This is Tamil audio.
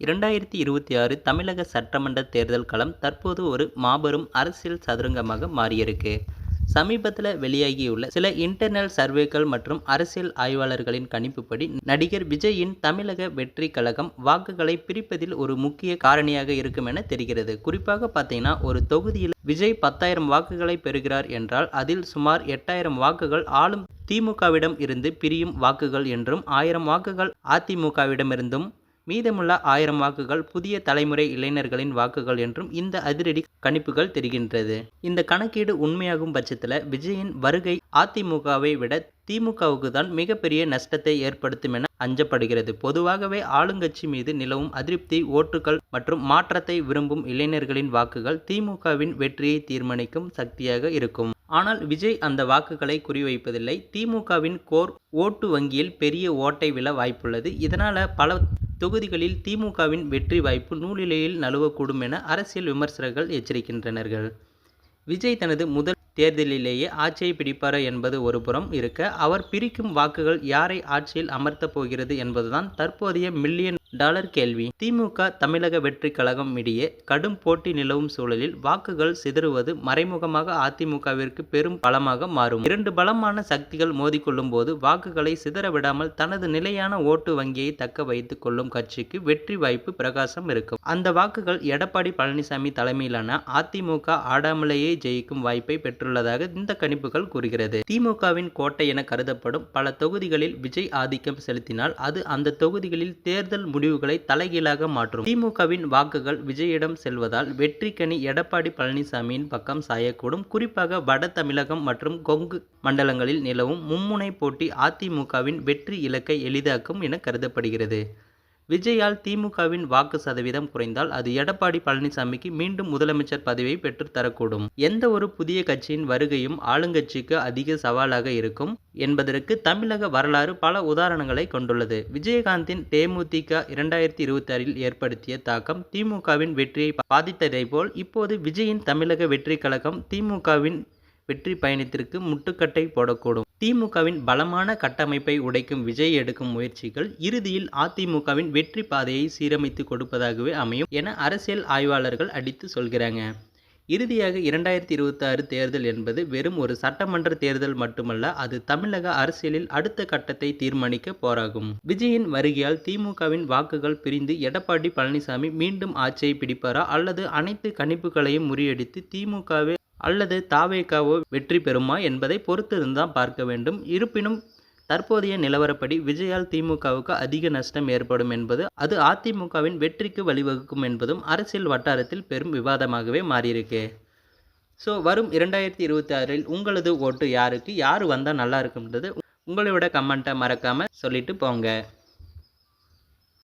2026 தமிழக சட்டமன்ற தேர்தல் களம் தற்போது ஒரு மாபெரும் அரசியல் சதுரங்கமாக மாறியிருக்கு. சமீபத்தில் வெளியாகியுள்ள சில இன்டர்னல் சர்வேக்கள் மற்றும் அரசியல் ஆய்வாளர்களின் கணிப்புப்படி நடிகர் விஜயின் தமிழக வெற்றி கழகம் வாக்குகளை பிரிப்பதில் ஒரு முக்கிய காரணியாக இருக்கும் என தெரிகிறது. குறிப்பாக பார்த்தீங்கன்னா, ஒரு தொகுதியில் விஜய் 10,000 வாக்குகளை பெறுகிறார் என்றால் அதில் சுமார் 8,000 வாக்குகள் ஆளும் திமுகவிடம் இருந்து பிரியும் வாக்குகள் என்றும், 1000 வாக்குகள் அதிமுகவிடமிருந்தும், மீதமுள்ள 1000 வாக்குகள் புதிய தலைமுறை இளைஞர்களின் வாக்குகள் என்றும் இந்த அதிரடி கணிப்புகள் தெரிகின்றது. இந்த கணக்கீடு உண்மையாகும் பட்சத்தில் விஜயின் வருகை அதிமுகவை விட திமுகவுக்கு தான் மிகப்பெரிய நஷ்டத்தை ஏற்படுத்தும் என அஞ்சப்படுகிறது. பொதுவாகவே ஆளுங்கட்சி மீது நிலவும் அதிருப்தி, ஓட்டுகள் மற்றும் மாற்றத்தை விரும்பும் இளைஞர்களின் வாக்குகள் திமுகவின் வெற்றியை தீர்மானிக்கும் சக்தியாக இருக்கும். ஆனால் விஜய் அந்த வாக்குகளை குறிவைப்பதில்லை. திமுகவின் கோர் ஓட்டு வங்கியில் பெரிய ஓட்டை விழ வாய்ப்புள்ளது. இதனால் பல தொகுதிகளில் திமுகவின் வெற்றி வாய்ப்பு நூலிழையில் நழுவக்கூடும் என அரசியல் விமர்சகர்கள் எச்சரிக்கின்றனர். விஜய் தனது முதல் தேர்தலிலேயே ஆட்சியை பிடிப்பாரா என்பது ஒரு புறம் இருக்க, அவர் பிரிக்கும் வாக்குகள் யாரை ஆட்சியில் அமர்த்தப் போகிறது என்பதுதான் தற்போதைய $1,000,000 கேள்வி. திமுக தமிழக வெற்றி கழகம் இடையே கடும் போட்டி நிலவும் சூழலில் வாக்குகள் சிதறுவது மறைமுகமாக அதிமுகவிற்கு பெரும் பலமாக மாறும். இரண்டு பலமான சக்திகள் மோதிக்கொள்ளும் போது வாக்குகளை சிதற விடாமல் தனது நிலையான ஓட்டு வங்கியை தக்க வைத்துக் கொள்ளும் கட்சிக்கு வெற்றி வாய்ப்பு பிரகாசம் இருக்கும். அந்த வாக்குகள் எடப்பாடி பழனிசாமி தலைமையிலான அதிமுக ஆடாமலேயே ஜெயிக்கும் வாய்ப்பை பெற்றுள்ளதாக இந்த கணிப்புகள் கூறுகிறது. திமுகவின் கோட்டை என கருதப்படும் பல தொகுதிகளில் விஜய் ஆதிக்கம் செலுத்தினால் அது அந்த தொகுதிகளில் தேர்தல் முடிவுகளை தலைகீழாக மாற்றும். திமுகவின் வாக்குகள் விஜயிடம் செல்வதால் வெற்றிக்கனி எடப்பாடி பழனிசாமியின் பக்கம் சாயக்கூடும். குறிப்பாக வட தமிழகம் மற்றும் கொங்கு மண்டலங்களில் நிலவும் மும்முனை போட்டி அதிமுகவின் வெற்றி இலக்கை எளிதாக்கும் என கருதப்படுகிறது. விஜயால் திமுகவின் வாக்கு சதவீதம் குறைந்தால் அது எடப்பாடி பழனிசாமிக்கு மீண்டும் முதலமைச்சர் பதவியை பெற்றுத்தரக்கூடும். எந்த ஒரு புதிய கட்சியின் வருகையும் ஆளுங்கட்சிக்கு அதிக சவாலாக இருக்கும் என்பதற்கு தமிழக வரலாறு பல உதாரணங்களை கொண்டுள்ளது. விஜயகாந்தின் தேமுதிக 2026 ஏற்படுத்திய தாக்கம் திமுகவின் வெற்றியை பாதித்ததை போல் இப்போது விஜயின் தமிழக வெற்றி கழகம் திமுகவின் வெற்றி பயணத்திற்கு முட்டுக்கட்டை போடக்கூடும். திமுகவின் பலமான கட்டமைப்பை உடைக்கும் விஜய் எடுக்கும் முயற்சிகள் இறுதியில் அதிமுகவின் வெற்றி பாதையை சீரமைத்து கொடுப்பதாகவே அமையும் என அரசியல் ஆய்வாளர்கள் அடித்து சொல்கிறாங்க. இறுதியாக 2026 தேர்தல் என்பது வெறும் ஒரு சட்டமன்ற தேர்தல் மட்டுமல்ல, அது தமிழக அரசியலில் அடுத்த கட்டத்தை தீர்மானிக்க போராகும். விஜயின் வருகையால் திமுகவின் வாக்குகள் பிரிந்து எடப்பாடி பழனிசாமி மீண்டும் ஆட்சியை பிடிப்பாரா அல்லது அனைத்து கணிப்புகளையும் முறியடித்து திமுகவே அல்லது தாவேகாவோ வெற்றி பெறுமா என்பதை பொறுத்திருந்தான் பார்க்க வேண்டும். இருப்பினும் தற்போதைய நிலவரப்படி விஜயால் திமுகவுக்கு அதிக நஷ்டம் ஏற்படும் என்பது அது அதிமுகவின் வெற்றிக்கு வழிவகுக்கும் என்பதும் அரசியல் வட்டாரத்தில் பெரும் விவாதமாகவே மாறியிருக்கு. ஸோ வரும் 2026 உங்களது ஓட்டு யாருக்கு, யார் வந்தால் நல்லா இருக்கும்ன்றது உங்களோட கமெண்ட்டை மறக்காமல் சொல்லிட்டு போங்க.